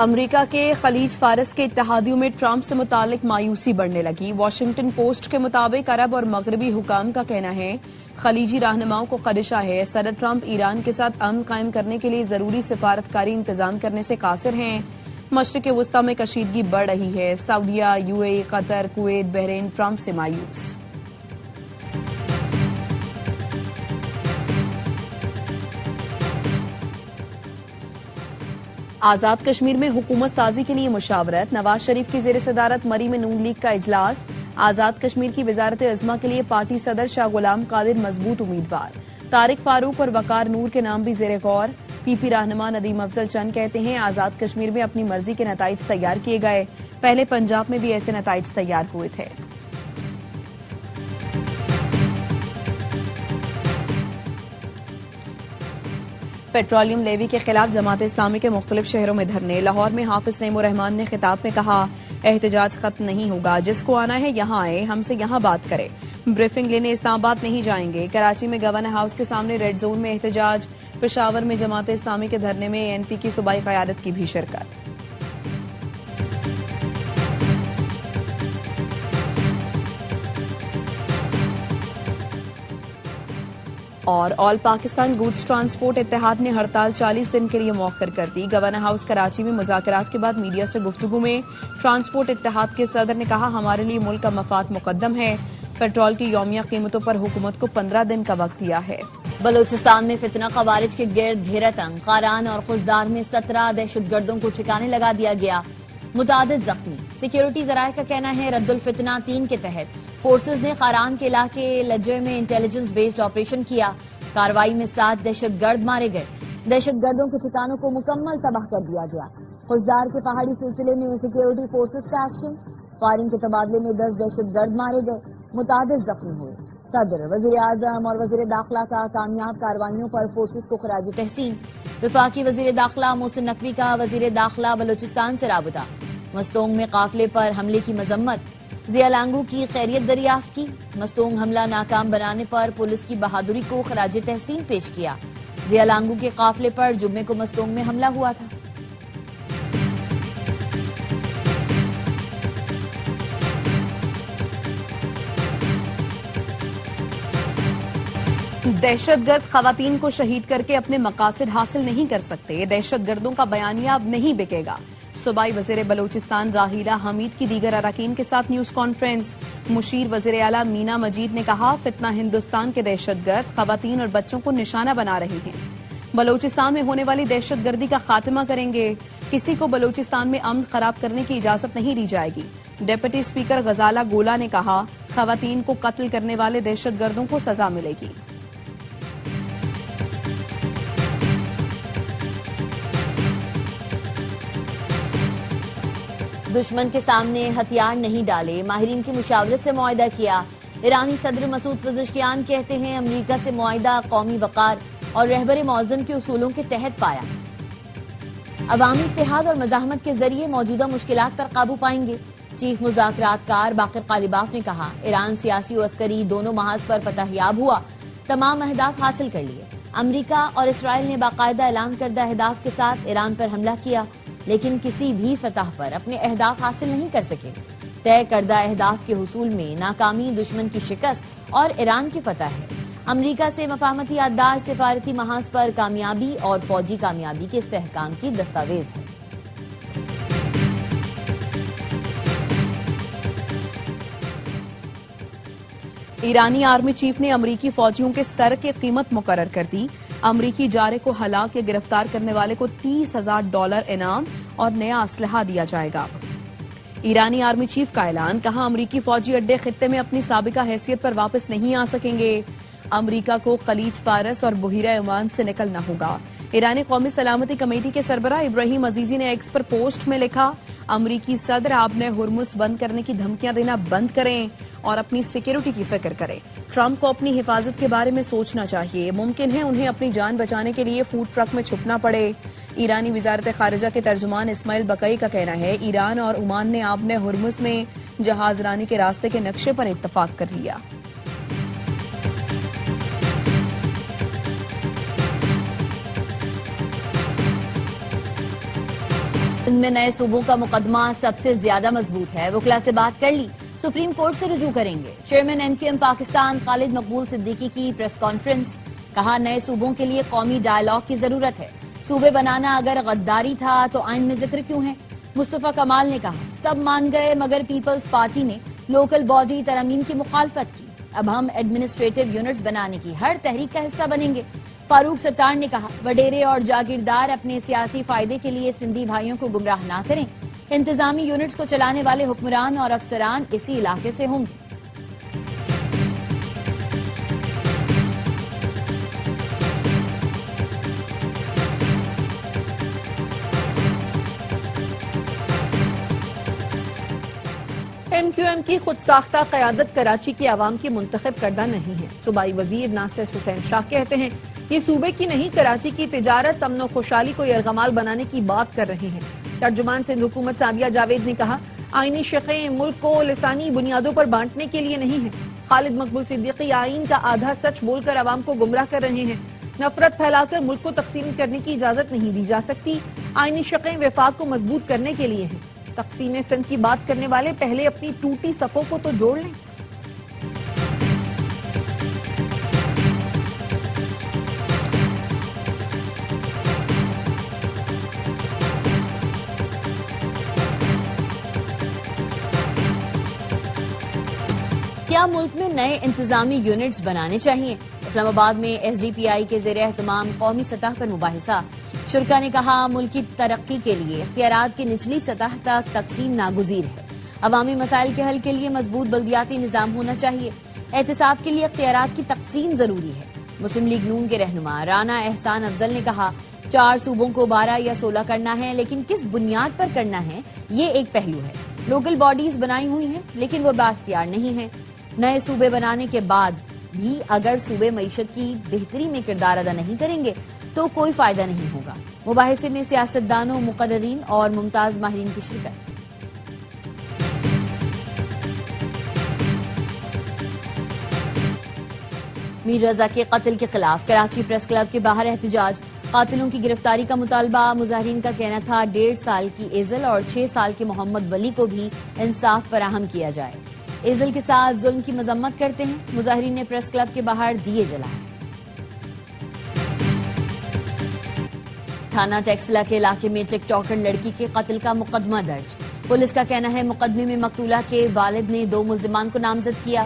امریکہ کے خلیج فارس کے اتحادیوں میں ٹرمپ سے متعلق مایوسی بڑھنے لگی۔ واشنگٹن پوسٹ کے مطابق عرب اور مغربی حکام کا کہنا ہے خلیجی رہنماؤں کو خدشہ ہے صدر ٹرمپ ایران کے ساتھ امن قائم کرنے کے لیے ضروری سفارتکاری انتظام کرنے سے قاصر ہیں۔ مشرق وسطی میں کشیدگی بڑھ رہی ہے۔ سعودیہ، یو اے ای، قطر، کویت، بحرین ٹرمپ سے مایوس۔ آزاد کشمیر میں حکومت سازی کے لیے مشاورت۔ نواز شریف کی زیر صدارت مری میں نون لیگ کا اجلاس۔ آزاد کشمیر کی وزارت عظمیٰ کے لیے پارٹی صدر شاہ غلام قادر مضبوط امیدوار۔ طارق فاروق اور وقار نور کے نام بھی زیر غور۔ پی پی رہنما ندیم افضل چند کہتے ہیں آزاد کشمیر میں اپنی مرضی کے نتائج تیار کیے گئے، پہلے پنجاب میں بھی ایسے نتائج تیار ہوئے تھے۔ پیٹرولیم لیوی کے خلاف جماعت اسلامی کے مختلف شہروں میں دھرنے۔ لاہور میں حافظ نعیم الرحمان نے خطاب میں کہا احتجاج ختم نہیں ہوگا، جس کو آنا ہے یہاں آئے، ہم سے یہاں بات کرے، بریفنگ لینے اسلام آباد نہیں جائیں گے۔ کراچی میں گورنر ہاؤس کے سامنے ریڈ زون میں احتجاج۔ پشاور میں جماعت اسلامی کے دھرنے میں اے این پی کی صوبائی قیادت کی بھی شرکت۔ اور آل پاکستان گوڈز ٹرانسپورٹ اتحاد نے ہڑتال 40 دن کے لیے مؤخر کر دی۔ گورنر ہاؤس کراچی میں مذاکرات کے بعد میڈیا سے گفتگو میں ٹرانسپورٹ اتحاد کے صدر نے کہا ہمارے لیے ملک کا مفاد مقدم ہے، پیٹرول کی یومیہ قیمتوں پر حکومت کو 15 دن کا وقت دیا ہے۔ بلوچستان میں فتنہ خوارج کے گرد گھیرا تنگ، قاران اور خزدار میں 17 دہشت گردوں کو ٹھکانے لگا دیا گیا، متعدد زخمی۔ سیکیورٹی ذرائع کا کہنا ہے رد الفتنہ 3 کے تحت فورسز نے قاران کے علاقے لجے میں انٹیلیجنس بیسڈ آپریشن کیا۔ کارروائی میں 7 دہشت گرد مارے گئے، دہشت گردوں کے ٹھکانوں کو مکمل تباہ کر دیا گیا۔ خزدار کے پہاڑی سلسلے میں سیکیورٹی فورسز کا ایکشن، فائرنگ کے تبادلے میں 10 دہشت گرد مارے گئے، متعدد زخمی ہوئے۔ صدر، وزیر اعظم اور وزیر داخلہ کا کامیاب کارروائیوں پر فورسز کو خراج تحسین۔ وفاقی وزیر داخلہ محسن نقوی کا وزیر داخلہ بلوچستان سے رابطہ۔ مستونگ میں قافلے پر حملے کی مذمت، ضیاء لانگو کی خیریت دریافت کی۔ مستونگ حملہ ناکام بنانے پر پولیس کی بہادری کو خراج تحسین پیش کیا۔ ضیاء لانگو کے قافلے پر جمعے کو مستونگ میں حملہ ہوا تھا۔ دہشت گرد خواتین کو شہید کر کے اپنے مقاصد حاصل نہیں کر سکتے، دہشت گردوں کا بیانیہ اب نہیں بکے گا۔ صوبائی وزیر بلوچستان راحیلہ حمید کی دیگر اراکین کے ساتھ نیوز کانفرنس۔ مشیر وزیر اعلیٰ مینا مجید نے کہا فتنہ ہندوستان کے دہشت گرد خواتین اور بچوں کو نشانہ بنا رہے ہیں، بلوچستان میں ہونے والی دہشت گردی کا خاتمہ کریں گے، کسی کو بلوچستان میں امن خراب کرنے کی اجازت نہیں دی جائے گی۔ ڈپٹی اسپیکر غزالہ گولا نے کہا خواتین کو قتل کرنے والے دہشت گردوں کو سزا ملے گی۔ دشمن کے سامنے ہتھیار نہیں ڈالے، ماہرین کی مشاورت سے معاہدہ کیا۔ ایرانی صدر مسعود پزشکیان کہتے ہیں امریکہ سے معاہدہ قومی وقار اور رہبر موزن کے اصولوں کے تحت پایا، عوامی اتحاد اور مزاحمت کے ذریعے موجودہ مشکلات پر قابو پائیں گے۔ چیف مذاکرات کار باقر قالیباف نے کہا ایران سیاسی و عسکری دونوں محاذ پر فتح یاب ہوا، تمام اہداف حاصل کر لیے۔ امریکہ اور اسرائیل نے باقاعدہ اعلان کردہ اہداف کے ساتھ ایران پر حملہ کیا، لیکن کسی بھی سطح پر اپنے اہداف حاصل نہیں کر سکے۔ طے کردہ اہداف کے حصول میں ناکامی دشمن کی شکست اور ایران کی فتح ہے۔ امریکہ سے مفاہمتی یادداشت سفارتی محاذ پر کامیابی اور فوجی کامیابی کے استحکام کی دستاویز ہے۔ ایرانی آرمی چیف نے امریکی فوجیوں کے سر کی قیمت مقرر کر دی۔ امریکی جارے کو ہلاک یا گرفتار کرنے والے کو $30,000 انعام اور نیا اسلحہ دیا جائے گا۔ ایرانی آرمی چیف کا اعلان، کہا امریکی فوجی اڈے خطے میں اپنی سابقہ حیثیت پر واپس نہیں آ سکیں گے۔ امریکہ کو خلیج فارس اور بحیرہ عمان سے نکلنا ہوگا۔ ایرانی قومی سلامتی کمیٹی کے سربراہ ابراہیم عزیزی نے ایکس پر پوسٹ میں لکھا امریکی صدر آپ نے ہرمز بند کرنے کی دھمکیاں دینا بند کریں اور اپنی سیکیورٹی کی فکر کریں۔ ٹرمپ کو اپنی حفاظت کے بارے میں سوچنا چاہیے، ممکن ہے انہیں اپنی جان بچانے کے لیے فوڈ ٹرک میں چھپنا پڑے۔ ایرانی وزارت خارجہ کے ترجمان اسماعیل بقئی کا کہنا ہے ایران اور عمان نے آبِ ہرمز میں جہاز رانی کے راستے کے نقشے پر اتفاق کر لیا۔ ان میں نئے صوبوں کا مقدمہ سب سے زیادہ مضبوط ہے، وکلا سے بات کر لی، سپریم کورٹ سے رجوع کریں گے۔ چیئرمین MQM پاکستان خالد مقبول صدیقی کی پریس کانفرنس، کہا نئے صوبوں کے لیے قومی ڈائیلاگ کی ضرورت ہے، صوبے بنانا اگر غداری تھا تو آئین میں ذکر کیوں ہے؟ مصطفیٰ کمال نے کہا سب مان گئے مگر پیپلز پارٹی نے لوکل باڈی ترمیم کی مخالفت کی، اب ہم ایڈمنسٹریٹو یونٹس بنانے کی ہر تحریک کا حصہ بنیں گے۔ فاروق ستار نے کہا وڈیرے اور جاگیردار اپنے سیاسی فائدے کے لیے سندھی بھائیوں کو گمراہ نہ کریں، انتظامی یونٹس کو چلانے والے حکمران اور افسران اسی علاقے سے ہوں گے۔ MQM کی خود ساختہ قیادت کراچی کی عوام کی منتخب کردہ نہیں ہے۔ صوبائی وزیر ناصر حسین شاہ کہتے ہیں یہ صوبے کی نہیں کراچی کی تجارت امن و خوشحالی کو یرغمال بنانے کی بات کر رہے ہیں۔ ترجمان سندھ حکومت سعدیہ جاوید نے کہا آئینی شقیں ملک کو لسانی بنیادوں پر بانٹنے کے لیے نہیں ہیں۔ خالد مقبول صدیقی آئین کا آدھا سچ بول کر عوام کو گمراہ کر رہے ہیں۔ نفرت پھیلا کر ملک کو تقسیم کرنے کی اجازت نہیں دی جا سکتی۔ آئینی شقیں وفاق کو مضبوط کرنے کے لیے ہیں۔ تقسیم سندھ کی بات کرنے والے پہلے اپنی ٹوٹی صفوں کو تو جوڑ لیں۔ کیا ملک میں نئے انتظامی یونٹس بنانے چاہیے؟ اسلام آباد میں SDPI کے زیر اہتمام قومی سطح پر مباحثہ، شرکا نے کہا ملک کی ترقی کے لیے اختیارات کی نچلی سطح تک تقسیم ناگزیر ہے، عوامی مسائل کے حل کے لیے مضبوط بلدیاتی نظام ہونا چاہیے، احتساب کے لیے اختیارات کی تقسیم ضروری ہے۔ مسلم لیگ نون کے رہنما رانا احسان افضل نے کہا 4 صوبوں کو 12 یا 16 کرنا ہے، لیکن کس بنیاد پر کرنا ہے یہ ایک پہلو ہے۔ لوکل باڈیز بنائی ہوئی ہیں لیکن وہ بااختیار نہیں ہیں۔ نئے صوبے بنانے کے بعد بھی اگر صوبے معیشت کی بہتری میں کردار ادا نہیں کریں گے تو کوئی فائدہ نہیں ہوگا۔ مباحثے میں سیاستدانوں، مقررین اور ممتاز ماہرین کی شرکت۔ میر رضا کے قتل کے خلاف کراچی پریس کلب کے باہر احتجاج، قاتلوں کی گرفتاری کا مطالبہ، مظاہرین کا کہنا تھا 1.5 سال کی ایزل اور 6 سال کے محمد ولی کو بھی انصاف فراہم کیا جائے۔ ایزل کے ساتھ ظلم کی مذمت کرتے ہیں، مظاہرین نے پریس کلب کے باہر دیے جلائے۔ تھانہ ٹیکسلا کے علاقے میں ٹک ٹاکر لڑکی کے قتل کا مقدمہ درج، پولیس کا کہنا ہے مقدمے میں مقتولہ کے والد نے 2 ملزمان کو نامزد کیا،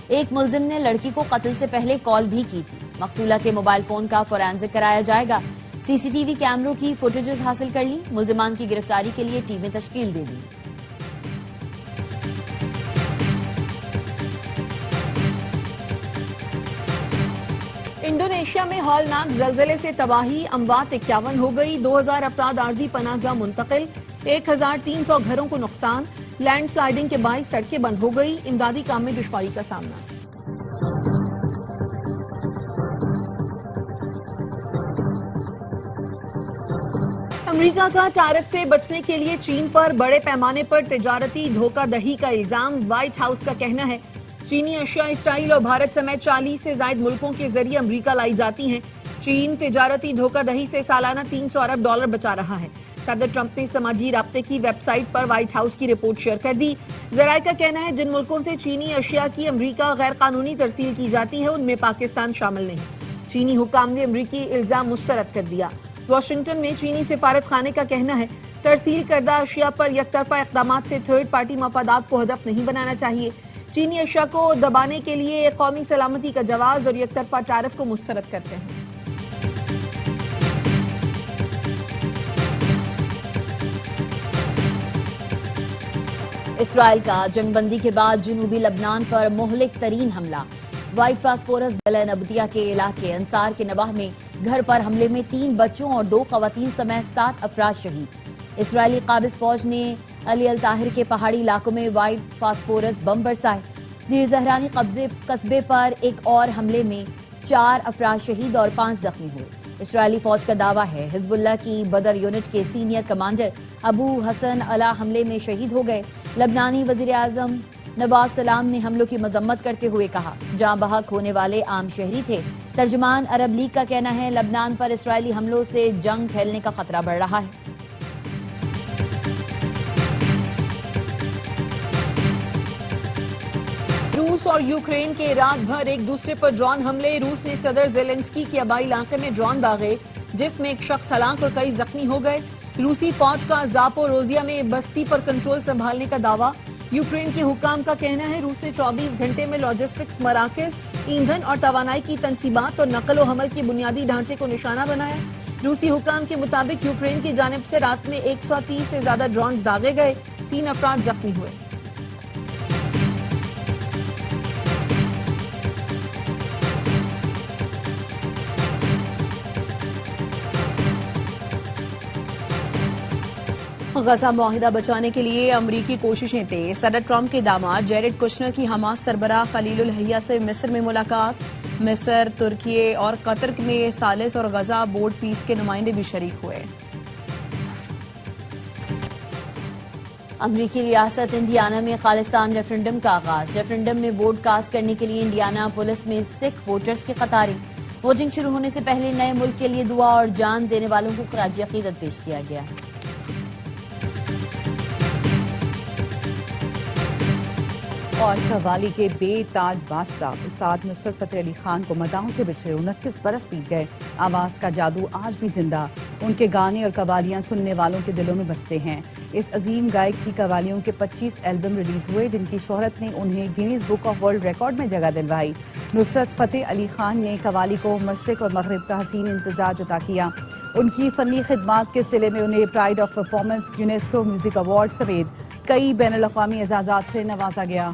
ایک ملزم نے لڑکی کو قتل سے پہلے کال بھی کی تھی۔ مقتولہ کے موبائل فون کا فورینزک کرایا جائے گا، CCTV کیمروں کی فوٹیجز حاصل کر لی، ملزمان کی گرفتاری کے لیے ٹیمیں تشکیل دے دی۔ انڈونیشیا میں ہولناک زلزلے سے تباہی، اموات 51 ہو گئی، 2000 افراد عارضی پناہ گاہ منتقل، 1300 گھروں کو نقصان، لینڈ سلائیڈنگ کے باعث سڑکیں بند ہو گئی، امدادی کام میں دشواری کا سامنا۔ امریکہ کا ٹیرف سے بچنے کے لیے چین پر بڑے پیمانے پر تجارتی دھوکہ دہی کا الزام، وائٹ ہاؤس کا کہنا ہے چینی اشیاء اسرائیل اور بھارت سمیت 40 سے زائد ملکوں کے ذریعے امریکہ لائی جاتی ہیں۔ چین تجارتی دھوکہ دہی سے سالانہ $300 ارب بچا رہا ہے۔ صدر ٹرمپ نے سماجی رابطے کی ویب سائٹ پر وائٹ ہاؤس کی رپورٹ شیئر کر دی۔ ذرائع کا کہنا ہے جن ملکوں سے چینی اشیاء کی امریکہ غیر قانونی ترسیل کی جاتی ہے ان میں پاکستان شامل نہیں۔ چینی حکام نے امریکی الزام مسترد کر دیا۔ واشنگٹن میں چینی سفارت خانے کا کہنا ہے ترسیل کردہ اشیاء پر یک طرفہ اقدامات سے تھرڈ پارٹی مفادات کو ہدف نہیں بنانا چاہیے۔ چینی اشیاء کو دبانے کے لیے قومی سلامتی کا جواز اور یک طرفہ ٹیرف کو مسترد کرتے ہیں۔ اسرائیل کا جنگ بندی کے بعد جنوبی لبنان پر مہلک ترین حملہ، وائٹ فاسفورس بلے نبطیہ کے علاقے انصار کے نواح میں گھر پر حملے میں 3 بچوں اور 2 خواتین سمیت 7 افراد شہید۔ اسرائیلی قابض فوج نے علی الطاہر کے پہاڑی علاقوں میں وائٹ فاسفورس بم برسائے۔ دیر زہرانی قصبے پر ایک اور حملے میں 4 افراد شہید اور 5 زخمی ہوئے۔ اسرائیلی فوج کا دعویٰ ہے حزب اللہ کی بدر یونٹ کے سینئر کمانڈر ابو حسن علا حملے میں شہید ہو گئے۔ لبنانی وزیر اعظم نواز سلام نے حملوں کی مذمت کرتے ہوئے کہا جاں بحق ہونے والے عام شہری تھے۔ ترجمان عرب لیگ کا کہنا ہے لبنان پر اسرائیلی حملوں سے جنگ پھیلنے کا خطرہ بڑھ رہا ہے۔ روس اور یوکرین کے رات بھر ایک دوسرے پر ڈرون حملے. روس نے صدر زیلنسکی کے آبائی علاقے میں ڈرون داغے جس میں ایک شخص ہلاک اور کئی زخمی ہو گئے. روسی فوج کا زاپوروزیا میں بستی پر کنٹرول سنبھالنے کا دعویٰ. یوکرین کے حکام کا کہنا ہے روس نے 24 گھنٹے میں لاجسٹکس مراکز، ایندھن اور توانائی کی تنصیبات اور نقل و حمل کے بنیادی ڈھانچے کو نشانہ بنایا. روسی حکام کے مطابق یوکرین کی جانب سے رات میں 130 سے زیادہ ڈرونز داغے گئے، 3 افراد زخمی ہوئے. غزہ معاہدہ بچانے کے لیے امریکی کوششیں تیز. صدر ٹرمپ کے داماد جیرڈ کشنر کی حماس سربراہ خلیل الحیہ سے مصر میں ملاقات. مصر، ترکیے اور قطر میں ثالث اور غزہ بورڈ پیس کے نمائندے بھی شریک ہوئے. امریکی ریاست انڈیانا میں خالصتان ریفرنڈم کا آغاز. ریفرنڈم میں ووٹ کاسٹ کرنے کے لیے انڈیانا پولیس میں سکھ ووٹرز کی قطاریں. ووٹنگ شروع ہونے سے پہلے نئے ملک کے لیے دعا اور جان دینے والوں کو خراج عقیدت پیش کیا گیا. اور قوالی کے بے تاج بادشاہ استاد نصرت فتح علی خان کو مداحوں سے بچھڑے 29 برس بیت گئے. آواز کا جادو آج بھی زندہ. ان کے گانے اور قوالیاں سننے والوں کے دلوں میں بستے ہیں. اس عظیم گائک کی قوالیوں کے 25 البم ریلیز ہوئے جن کی شہرت نے انہیں Guinness book of world record میں جگہ دلوائی. نصرت فتح علی خان نے قوالی کو مشرق اور مغرب کا حسین امتزاج عطا کیا. ان کی فنی خدمات کے صلے میں انہیں pride of performance, UNESCO music award سمیت کئی بین الاقوامی اعزازات سے نوازا گیا.